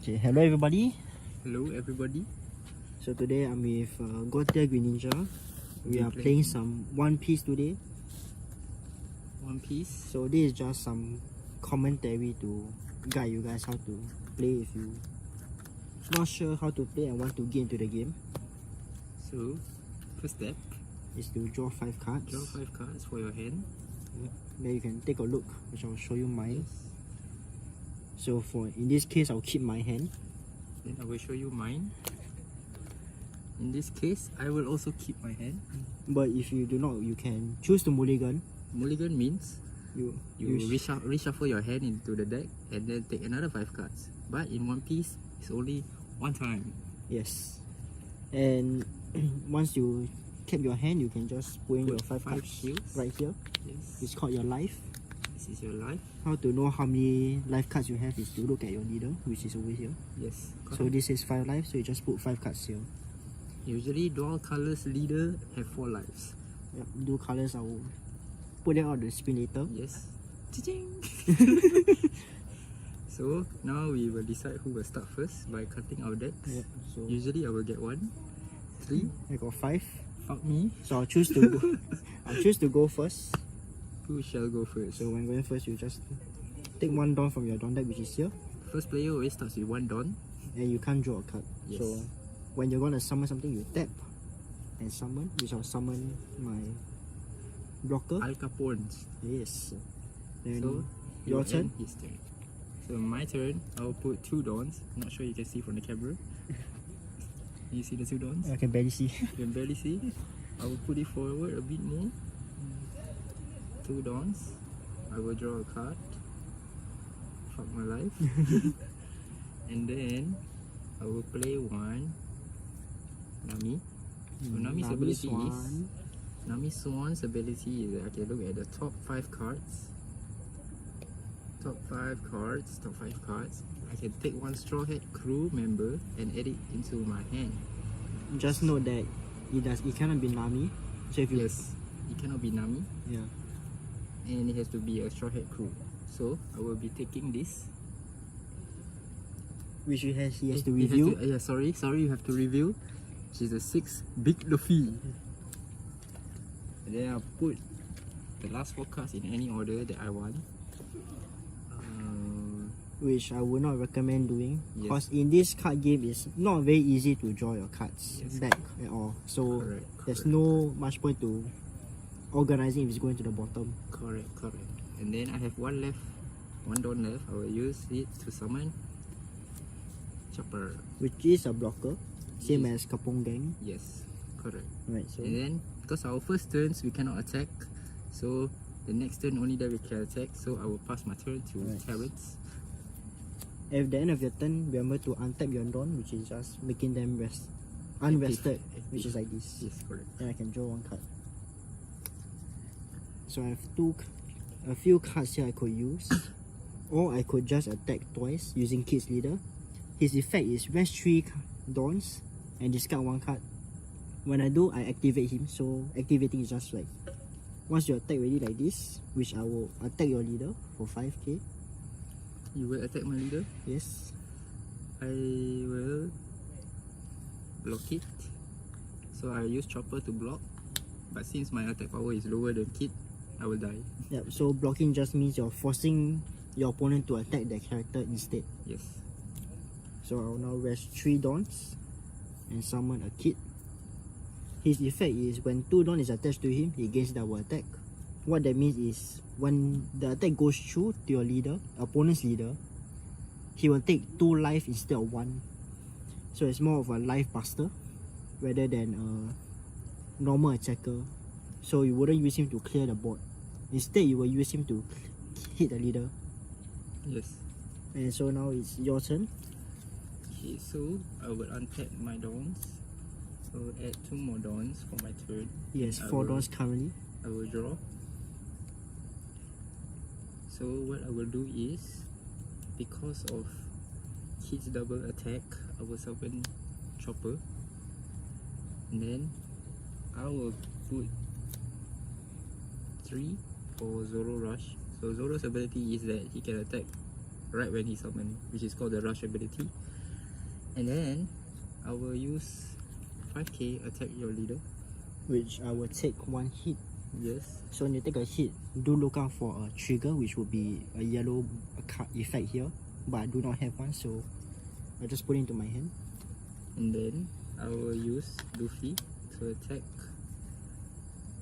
Okay, hello everybody. Hello everybody. So today I'm with Gotia Green Ninja. We are playing some One Piece today. One Piece. So this is just some commentary to guide you guys how to play if you not sure how to play and want to get into the game. So first step Is to draw 5 cards. Draw 5 cards for your hand. Then you can take a look, which I'll show you mine. Yes. So in this case, I'll keep my hand. Then I will show you mine. In this case, I will also keep my hand. But if you do not, you can choose to mulligan. Mulligan means You reshuffle your hand into the deck and then take another 5 cards. But in One Piece, it's only one time. Yes. And once you keep your hand, you can just put in your 5 cards shields right here. Yes. It's called your life. This is your life. How to know how many life cards you have is to look at your leader, which is over here. Yes. So this is 5 lives, so you just put 5 cards here. Usually, dual colors leader have 4 lives. Yep, do colors, I will put them on the screen later. Yes. So now we will decide who will start first by cutting our decks. Yep, so Usually I will get 1, 3. I got 5. Fuck me. So I'll choose to go. I'll choose to go first. Who shall go first? So when going first, you just take 1 Dawn from your Dawn deck, which is here, First player always starts with 1 Dawn. and you can't draw a card. Yes. So when you're gonna summon something, you tap and summon, which I'll summon my blocker. Al Capone's. Yes. Then So your turn. His turn. So my turn, I will put 2 Dawns. Not sure you can see from the camera. You see the 2 Dawns? I can barely see. You can barely see. I will put it forward a bit more. 2 Dawns. I will draw a card. Fuck my life. And then I will play 1 Nami. So Nami's ability is Nami Swan's ability is that I can look at the top 5 cards. Top 5 cards. I can take 1 Straw Hat crew member and add it into my hand. Just note that it cannot be Nami. So if you Yes, it cannot be Nami, yeah. and it has to be a Straw Hat crew. So I will be taking this. Which he has to You have review. sorry, you have to review. She's a 6 Big Luffy. And then I'll put the last 4 cards in any order that I want. Which I would not recommend doing, Yes. because in this card game it's not very easy to draw your cards Yes. back at all. So Correct. there's no much point to organizing if it's going to the bottom. Correct. And then I have 1 left, 1 Dawn left. I will use it to summon Chopper. Which is a blocker, same Yes. as Kapong Gang. Yes, correct. Right, so And then because our first turns we cannot attack, so the next turn only that we can attack. So I will pass my turn to Right. Terrence. at the end of your turn, remember to untap your Dawn, which is just making them unrested, Active. which is like this. Yes, correct. Then I can draw 1 card. So I have a few cards here I could use, or I could just attack twice using Kid's Leader. His effect is rest 3 Dawns and discard 1 card. When I do, I activate him. So activating is just like once you attack ready like this, which I will attack your leader for 5k. You will attack my leader. Yes. I will block it. So I use Chopper to block. But since my attack power is lower than Kid, I will die. Yep. So blocking just means you're forcing your opponent to attack their character instead. Yes. So I'll now rest 3 Dawns and summon a Kid. His effect is when 2 Dawn is attached to him, he gains double attack. What that means is when the attack goes through to your leader, opponent's leader, he will take 2 life instead of 1. So it's more of a life buster rather than a normal attacker. So you wouldn't use him to clear the board. Instead, you will use him to hit the leader. Yes. And so now it's your turn. Okay, so I will untap my Dawns. So add 2 more Dawns for my turn. Yes, I 4 will- Dawns currently. I will draw. So what I will do is, because of Kid's double attack, I will summon Chopper. And then I will put 3 for Zoro Rush. So Zoro's ability is that he can attack right when he summoned, which is called the Rush ability. And then I will use 5k attack your leader. Which I will take 1 hit. Yes. So when you take a hit, do look out for a trigger, which will be a yellow card effect here. But I do not have one, so I'll just put it into my hand. And then I will use Luffy to attack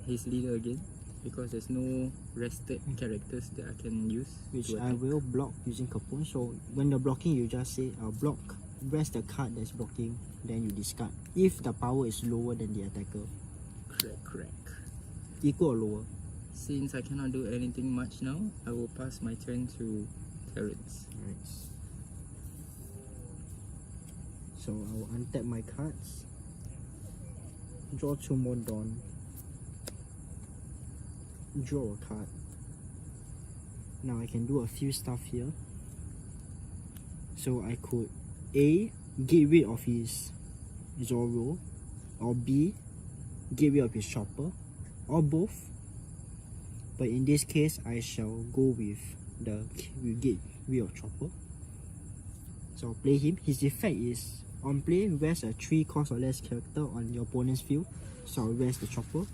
his leader again, because there's no rested characters that I can use. Which to I attack. will block using Coupon. So when you're blocking, you just say block, rest the card that's blocking, then you discard. If the power is lower than the attacker. Crack. Equal or lower. Since I cannot do anything much now, I will pass my turn to Terrence. Right. So I will untap my cards. Draw 2 more Dawn. Draw a card. Now I can do a few stuff here. So I could A, get rid of his Zoro, or B, get rid of his Chopper, or both. But in this case, I shall go with the get rid of Chopper. So I'll play him. His effect is on play, rest a 3 cost or less character on your opponent's field. So I'll rest the Chopper.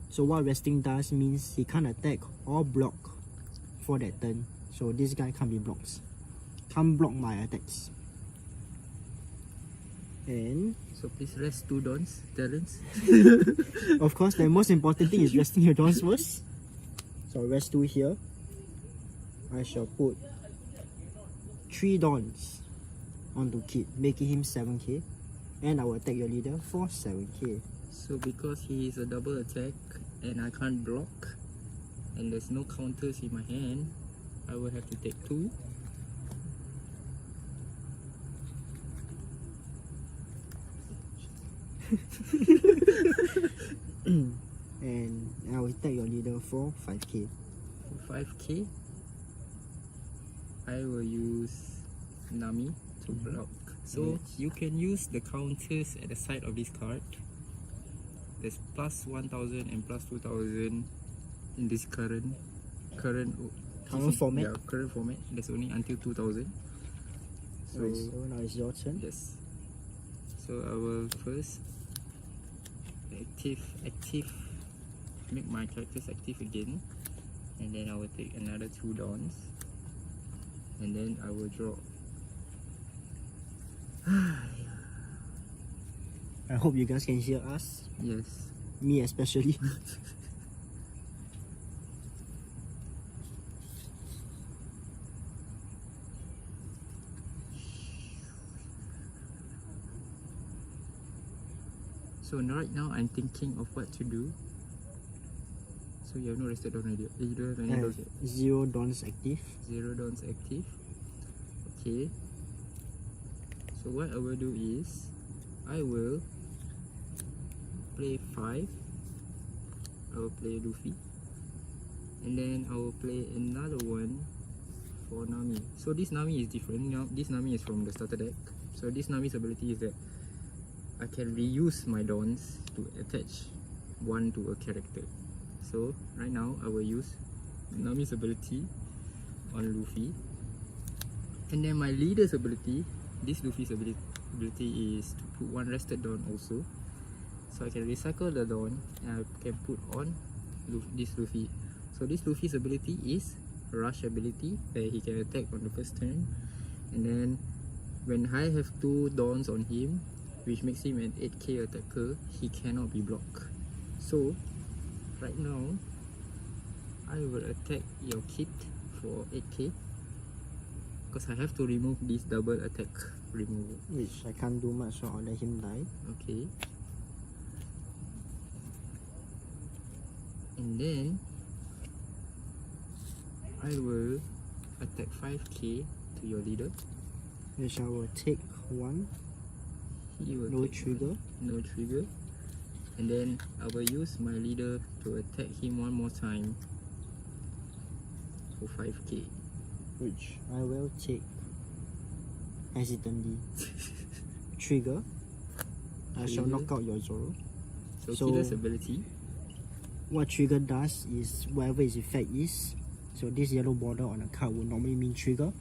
So what resting does means he can't attack or block for that turn. So this guy can't be blocked. Can't block my attacks. And So please rest 2 dons, Terrence. of course, the most important thing is resting your dons first. So rest 2 here. I shall put 3 dons onto Kid, making him 7k. And I will attack your leader for 7k. So because he is a double attack and I can't block, and there's no counters in my hand, I will have to take 2. And I will attack your leader for 5k. For 5k, I will use Nami to block. So you can use the counters at the side of this card. There's plus 1000 and plus 2000 in this current format. Yeah, current format. There's only until 2000. So, Right, so now it's your turn. yes. So I will first make my characters active again, and then I will take another 2 dons, and then I will draw. I hope you guys can hear us. Yes. Me especially. So right now I'm thinking of what to do. So you have no rested don already. You don't have any I dons have yet. 0 dons active. 0 dons active. Okay. So what I will do is I will play 5. I will play Luffy, and then I will play another one for Nami. So this Nami is different. Now this Nami is from the starter deck. So this Nami's ability is that I can reuse my dons to attach one to a character. So right now I will use Nami's ability on Luffy, and then my leader's ability, this Luffy's ability is to put 1 rested don also. So I can recycle the don and I can put on this Luffy. So this Luffy's ability is rush ability, that he can attack on the first turn, and then when I have 2 dons on him, which makes him an 8k attacker, he cannot be blocked. So right now I will attack your kid for 8k, because I have to remove this double attack removal. Which I can't do much, so I'll let him die. Okay. And then I will attack 5k to your leader. Which I will take 1. He will No take trigger. no trigger. And then I will use my leader to attack him one more time for 5k. Which I will take hesitantly. Trigger. I shall Trigger. knock out your Zoro. So, So- killer's ability. What trigger does is whatever its effect is. So this yellow border on a card would normally mean trigger.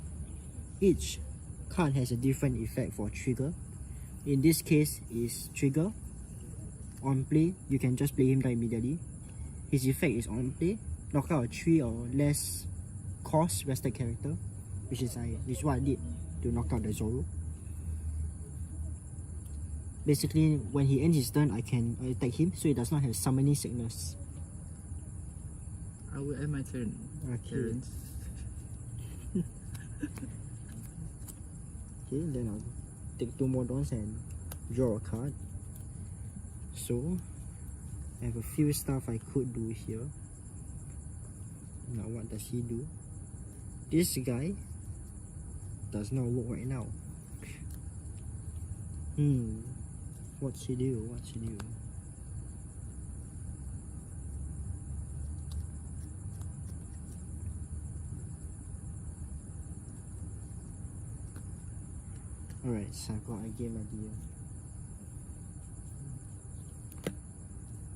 Each card has a different effect for trigger. In this case is trigger. On play, you can just play him down immediately. His effect is on play, knock out a 3 or less cost rested character, which is what I did to knock out the Zoro. Basically, when he ends his turn, I can attack him, so he does not have summoning sickness. I will end my turn. Okay. Terrence. Okay, then I'll take 2 more dons and draw a card. So, I have a few stuff I could do here. Now, what does he do? This guy does not work right now. What's he do? What's he do? Alright, so I've got a game idea.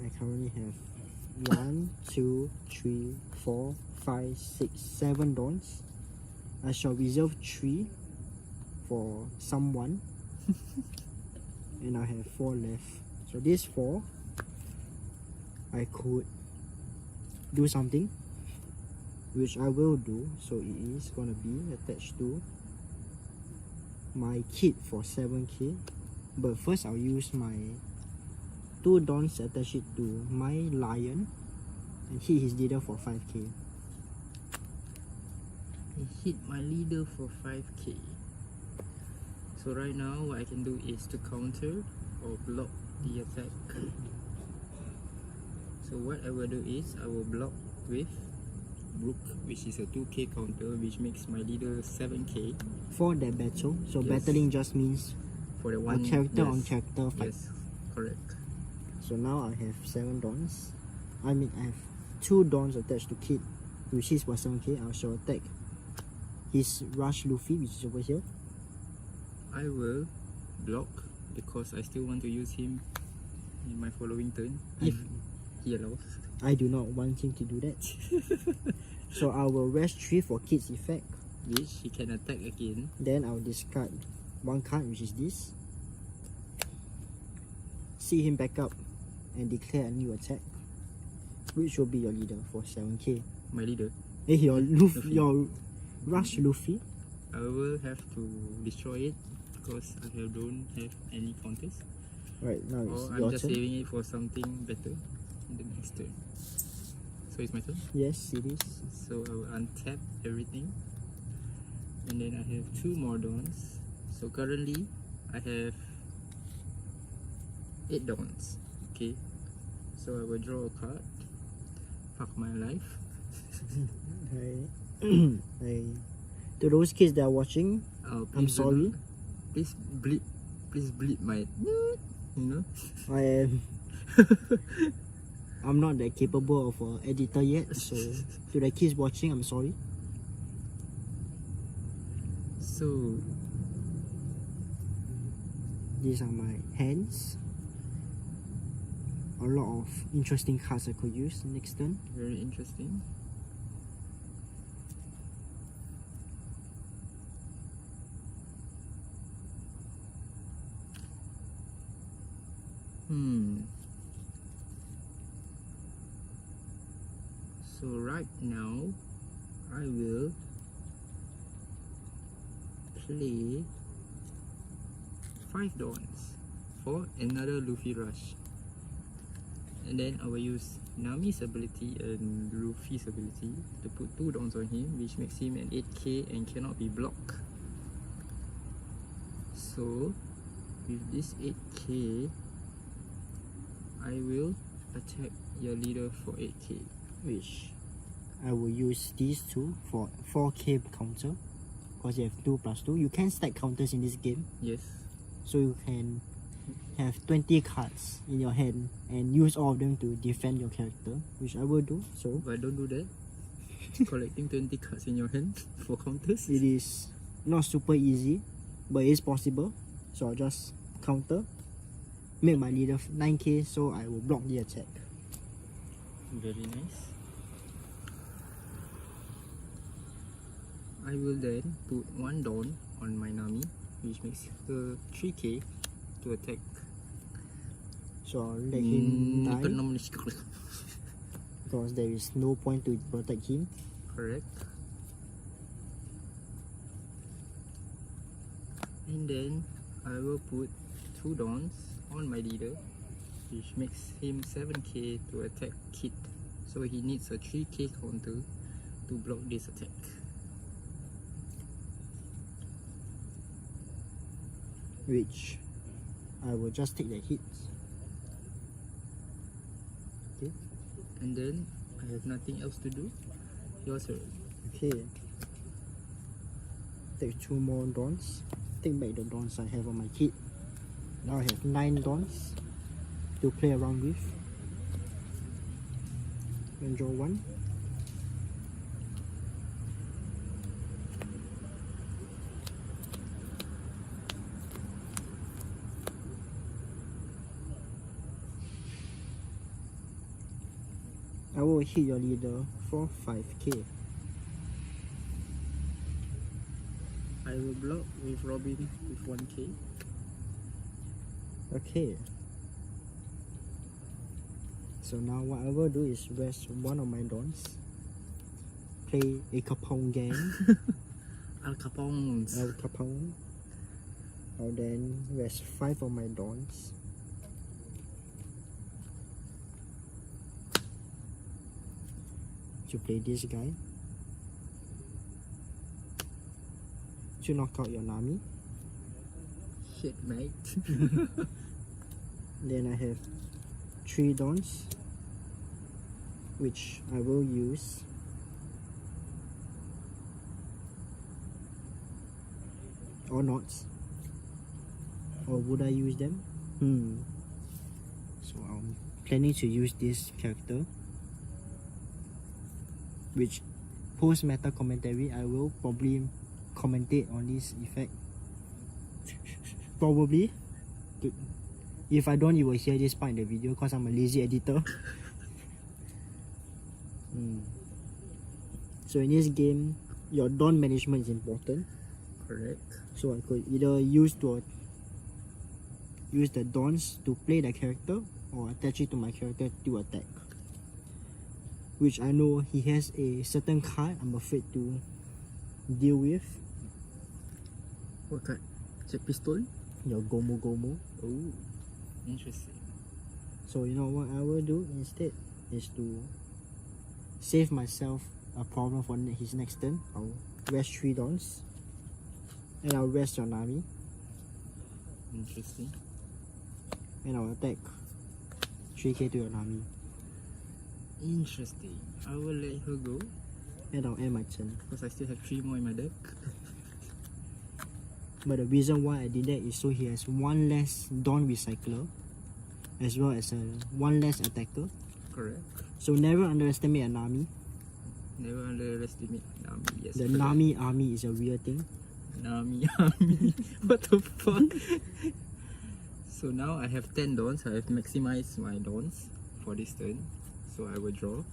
I currently have 1, 2, 3, 4, 5, 6, 7 dons. I shall reserve 3 for someone. And I have 4 left. So these 4, I could do something, which I will do. So it is gonna be attached to my kit for 7k. But first I'll use my 2 dons, attach it to my lion and hit his leader for 5k. I hit my leader for 5k. So right now what I can do is to counter or block the attack. So what I will do is I will block with Brook, which is a 2k counter, which makes my leader 7k. For that battle, so Yes. battling just means For the one a character yes. on character fight. Yes, correct. So now I have 7 dons. I have 2 dons attached to kit, which is for 7k. I shall attack his Rush Luffy, which is over here. I will block because I still want to use him in my following turn if he allows. I do not want him to do that. So I will rest 3 for kit's effect. Which he can attack again. Then I'll discard 1 card, which is this. See him back up and declare a new attack, which will be your leader for 7k. My leader. Your Luffy. your Rush Luffy. I will have to destroy it because I don't have any counters. Right, now it's Or your I'm just turn. saving it for something better in the next turn. So it's my turn. Yes, it is. So I will untap everything. And then I have 2 more dons. So currently I have 8 dons. Okay. So I will draw a card. Fuck my life. To those kids that are watching, Oh, I'm please do sorry. not- Please bleep my, you know. I am I'm not that capable of an editor yet, so to the kids watching, I'm sorry. So These are my hands. A lot of interesting cards I could use next turn. very interesting. So right now I will play 5 dons for another Luffy rush. And then I will use Nami's ability and Luffy's ability to put 2 dons on him, which makes him an 8k and cannot be blocked. So with this 8k, I will attack your leader for 8k. Which I will use these 2 for 4k counter, because you have 2 plus 2. You can stack counters in this game, Yes. so you can have 20 cards in your hand and use all of them to defend your character, which I will do. So But don't do that. Collecting 20 cards in your hand for counters. it is not super easy, but it is possible. So I'll just counter, make my leader 9k, so I will block the attack. Very nice. I will then put one Dawn on my Nami, which makes her 3k to attack. So I'll let him die Correct. because there is no point to protect him. And then I will put 2 Dawns on my leader, which makes him 7k to attack Kit. So he needs a 3k counter to block this attack. Which I will just take the hits. Okay. And then I have nothing else to do. Your turn. Okay. Take 2 more dawns. Take back the dawns I have on my kit. Now I have 9 dawns to play around with. And draw 1. I will hit your leader for 5k. I will block with Robin with 1k. Okay. So now what I will do is rest one of my dawns. Play a Capone game. Al Capone's. El Capone. I'll then rest 5 of my dawns. To play this guy. To knock out your Nami. Shit, mate. Then I have 3 dawns, which I will use. Or not. Or would I use them? So I'm planning to use this character, which post meta commentary I will probably commentate on this effect. Probably. If I don't, you will hear this part in the video because I'm a lazy editor. So in this game, your dawn management is important. Correct. So I could either use the dawns to play the character or attach it to my character to attack. Which I know he has a certain card I'm afraid to deal with. What card? Check pistol? Your Gomu Gomu. Oh, interesting. So you know what I will do instead is to save myself a problem for his next turn. I'll rest 3 dawns. And I'll rest your Nami. Interesting. And I'll attack 3k to your Nami. Interesting. I will let her go And I'll end my turn. because I still have 3 more in my deck. But the reason why I did that is so he has 1 less Dawn Recycler, as well as 1 less attacker. Correct. So never underestimate a Nami. Never underestimate Nami. Yes. The correct. Nami army is a real thing. Nami army. What the fuck? So now I have 10 dawns. I have maximized my dawns for this turn. So I will draw.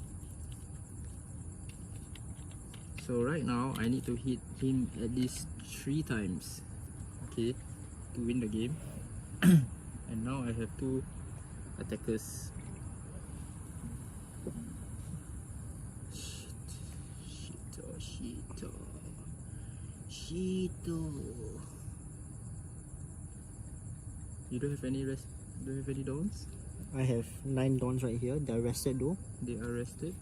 So right now I need to hit him at least 3 times. Okay. To win the game. And now I have 2 attackers. Shito. You don't have any rest? Don't have any dawns? I have 9 Dawns right here. They're rested though. They are rested.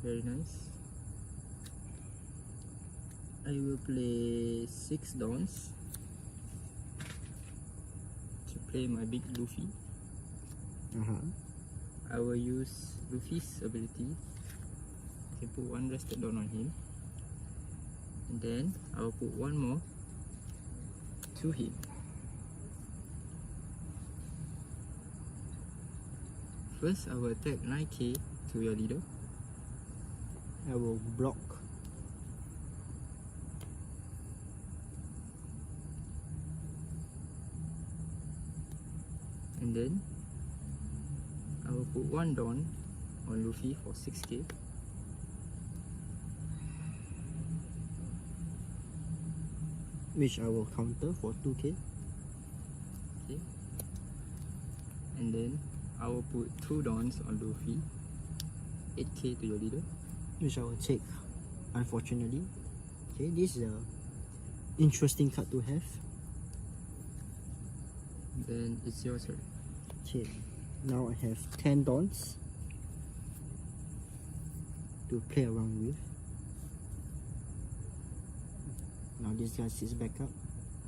Very nice. I will play 6 dawns to play my big Luffy. I will use Luffy's ability. I can put 1 rested dawn on him. And then I will put 1 more to him. First, I will attack 9k to your leader. I will block. And then I will put 1 dawn on Luffy for 6k. which I will counter for 2k. Okay. And then I will put 2 dons on Luffy. 8k to your leader. Which I will take, unfortunately. Okay, this is a interesting card to have. Then it's your turn. Okay, now I have 10 dons to play around with. Now this guy sits back up.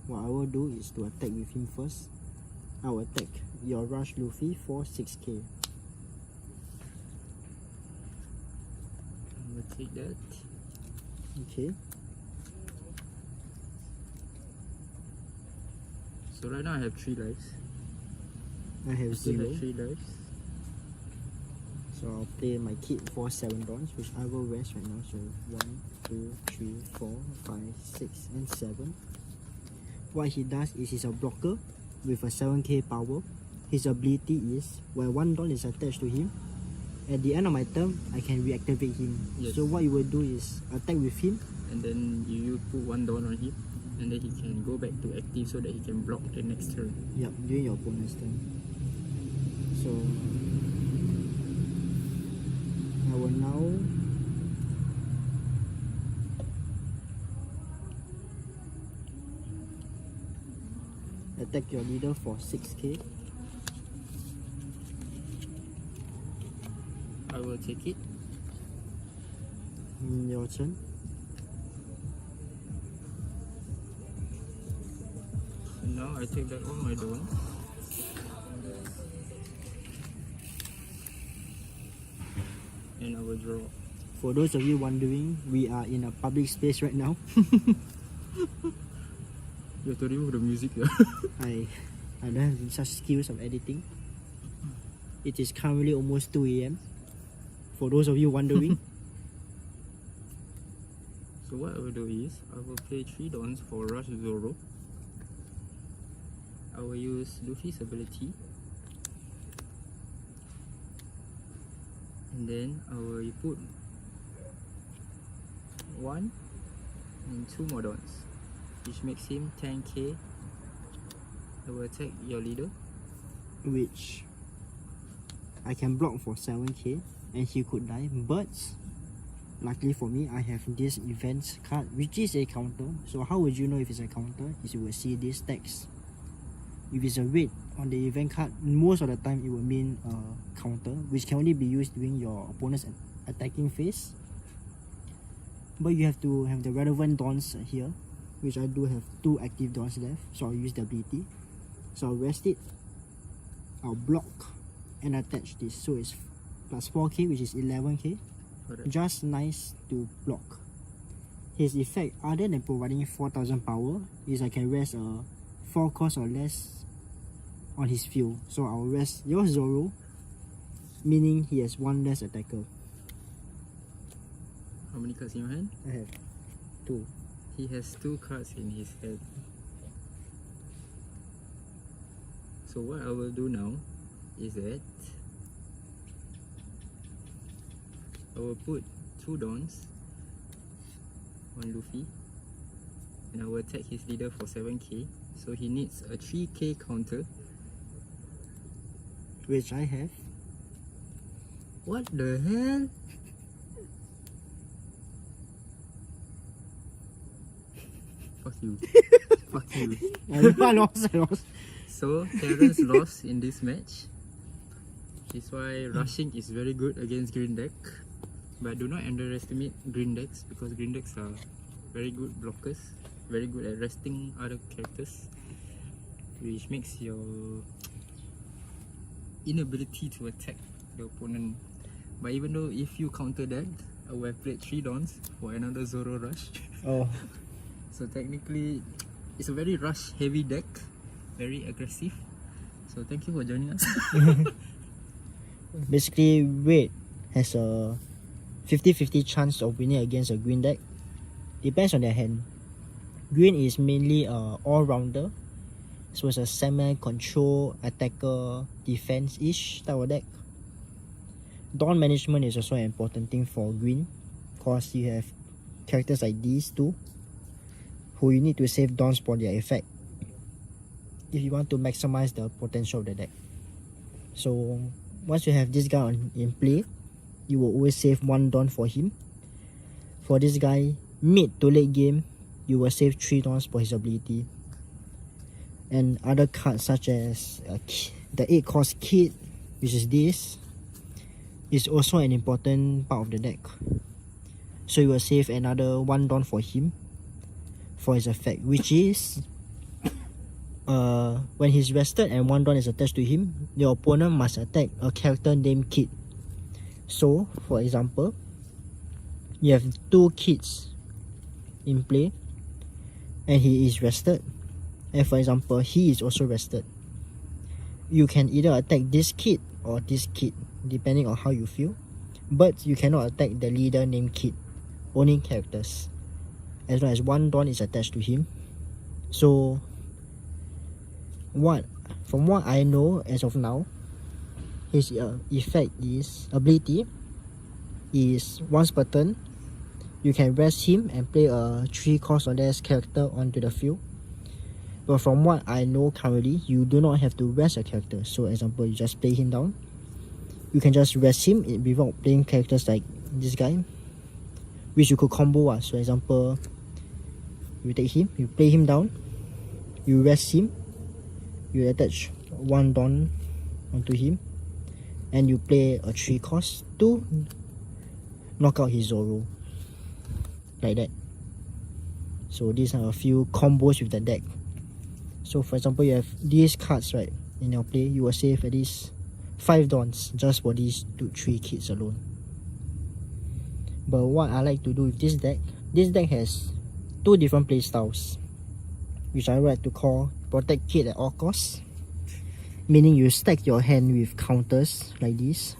What I will do is to attack with him first. I will attack your Rush Luffy for 6k. I will take that. Okay. So right now I have 3 lives. I have I still 0. have 3 lives. So I'll play my kid for 7 dons, which I will rest right now. So 1, 2, 3, 4, 5, 6, and 7. What he does is he's a blocker with a 7k power. His ability is when 1 don is attached to him, at the end of my turn, I can reactivate him. Yes. So what you will do is attack with him. And then you put 1 don on him. And then he can go back to active so that he can block the next turn. Yep, during your opponent's turn. So I will now attack your leader for 6k. I will take it. Your turn. And now I take back all my dons. And I will draw. For those of you wondering, we are in a public space right now. You have to remove the music here. I don't have such skills of editing. It is currently almost 2 AM. For those of you wondering. So what I will do is, I will play 3 dons for Rush Zoro. I will use Luffy's ability. And then I will put 1 and 2 more dons, which makes him 10k. I will attack your leader. Which I can block for 7k and he could die, but luckily for me I have this events card which is a counter. So how would you know if it's a counter? Is you will see this text. If it's a red on the event card, most of the time it will mean a counter, which can only be used during your opponent's attacking phase. But you have to have the relevant dons here, which I do have 2 active dons left, so I'll use the ability. So I'll rest it, I'll block and attach this, so it's plus 4k, which is 11k. Correct. Just nice to block. His effect, other than providing 4000 power, is I can rest 4 cost or less on his field. So I'll rest your Zoro, meaning he has 1 less attacker. How many cards in your hand? I have 2. He has 2 cards in his hand. So what I will do now is that I will put 2 dons on Luffy and I will attack his leader for 7k. So he needs a 3k counter. Which I have. What the hell? Fuck you. Fuck you. I lost. So Terrence lost in this match. That's why rushing is very good against green deck. But do not underestimate green decks, because green decks are very good blockers, very good at resting other characters, which makes your inability to attack the opponent. But even though if you counter that, I will have played 3 dons for another Zoro rush. Oh. So technically, it's a very rush heavy deck, very aggressive. So thank you for joining us. Basically, red has a 50-50 chance of winning against a green deck. Depends on their hand. Green is mainly a all-rounder, so it's a semi-control, attacker, defense-ish type of deck. Dawn management is also an important thing for green, because you have characters like these two who you need to save dons for their effect if you want to maximize the potential of the deck. So once you have this guy in play, you will always save 1 don for him. For this guy, mid to late game, you will save 3 dons for his ability. And other cards such as the 8 cost kit, which is this, is also an important part of the deck. So you will save another 1 don for him for his effect, which is when he's rested and 1 don is attached to him, your opponent must attack a character named Kid. So for example, you have 2 kids in play and he is rested, and for example he is also rested. You can either attack this kid or this kid depending on how you feel, but you cannot attack the leader named Kid, only characters, as long as 1 don is attached to him. So from what I know as of now, his ability is once per turn you can rest him and play a 3 cost or less character onto the field. But from what I know currently, you do not have to rest a character. So example, you just play him down, you can just rest him without playing characters like this guy, which you could combo. So example, you take him, you play him down, you rest him, you attach 1 don onto him, and you play a 3 cost to knock out his Zoro, like that. So these are a few combos with the deck. So for example, you have these cards right in your play, you will save at least 5 dons just for these 2-3 kids alone. But what I like to do with this deck has 2 different play styles, which I like to call protect kid at all costs, meaning you stack your hand with counters like this.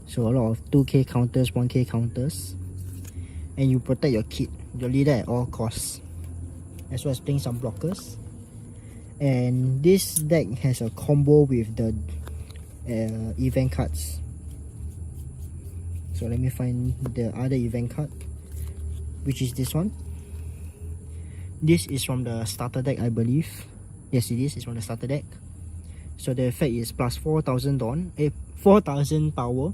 So a lot of 2k counters, 1k counters, and you protect your kid, your leader, at all costs, as well as playing some blockers. And this deck has a combo with the event cards. So let me find the other event card, which is this one. This is from the starter deck, I believe. Yes, it is. It's from the starter deck. So the effect is plus 4,000 don, 4,000 power,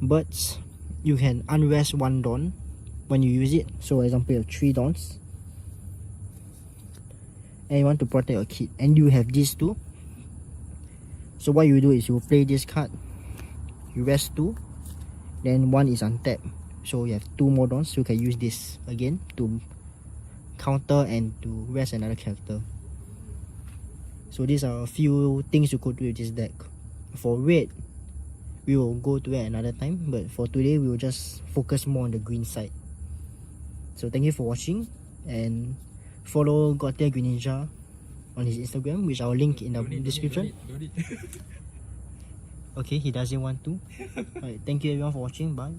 but you can unrest 1 don when you use it. So for example, you have 3 dons and you want to protect your kid, and you have these 2. So what you do is you play this card, you rest 2, then 1 is untapped, so you have 2 more dons. So you can use this again to counter and to rest another character. So these are a few things you could do with this deck. For red, we will go to it another time, but for today we will just focus more on the green side. So thank you for watching, and follow Gotia Green Ninja on his Instagram, which I will link in the description. Don't need. Okay, he doesn't want to. Alright, thank you everyone for watching. Bye.